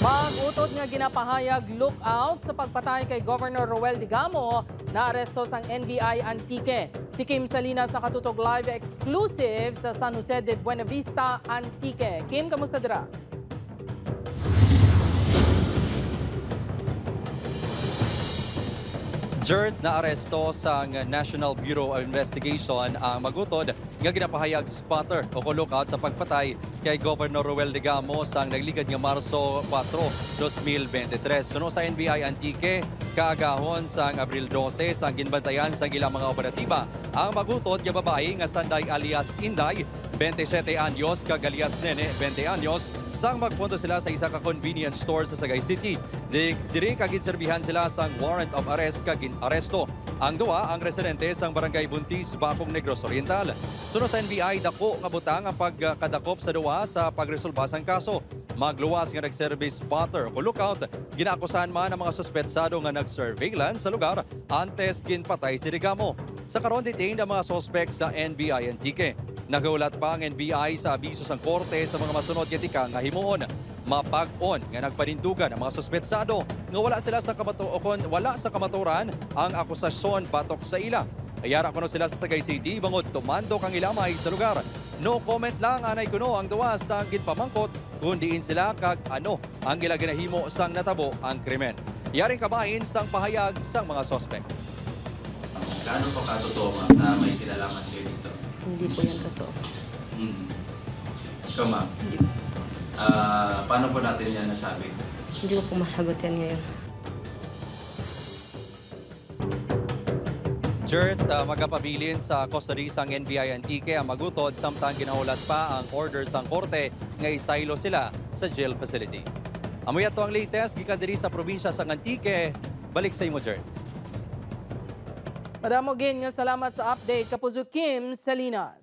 Mag-utod nga ginapahayag lookout sa pagpatay kay Governor Roel Degamo, naaresto sang NBI-Antique. Si Kim Salinas nakatutog live exclusive sa San Jose de Buena Vista, Antique. Kim, kamusta dira? Jert na aresto sa National Bureau of Investigation ang mag-utod nga ginapahayag spotter o lookout sa pagpatay kay Governor Roel Degamo sang nagligad nga Marso 4, 2023. Suno sa NBI-Antique, kaagahon sang Abril 12 sang ginbantayan sa ilang mga operatiba ang mag-utod nga babae nga Sanday alias Inday, 27 anyos, kag alias Nene, 20 anyos, sang magpunto sila sa isa ka convenience store sa Sagay City. Diri kagitserbihan sila sang warrant of arrest kag aresto. Ang duwa ang residente sang Barangay Buntis, Bacong, Negros Oriental. Suno sa NBI, dako nga butang ang pagkadakop sa duwa sa pagresolba sang kaso. Magluwas nga nag-service spotter o lookout, ginaakusahan man ang mga suspetsado nga nag-surveillance sa lugar antes ginpatay si Degamo. Sa karon detained ang mga suspect sa NBI-Antique. Nagaulat pa ang NBI sa abiso sang korte sa mga masunod nga tika nga himuon. Mapag-on nga nagpanindugan ang mga suspetsado nga wala sa kamaturan ang akusasyon batok sa ila. Ayara kuno sila sa Sagay City bangod tumando kang ilamay sa lugar. No comment lang anay kuno ang duwa sa ginpamangkot kundiin sila kag ano ang gilaginahimo sang natabo ang krimen. Yaring kabahin sang pahayag sang mga suspect. Gaano po katotoo na may kinalaman kayo dito? Hindi po yan totoo. Ikaw, ma'am? Paano po natin yan nasabi? Hindi ko po masagot yan ngayon. Jert, magapabilin sa custody sang NBI-Antique ang mag-utod samtang ginaulat pa ang order sang korte nga isaylo sila sa jail facility. Amoy ato ang latest gikan diri sa probinsya sang Antique. Balik sa imo, Jert. Madamo gin nga salamat sa update kapuso Kim Salinas.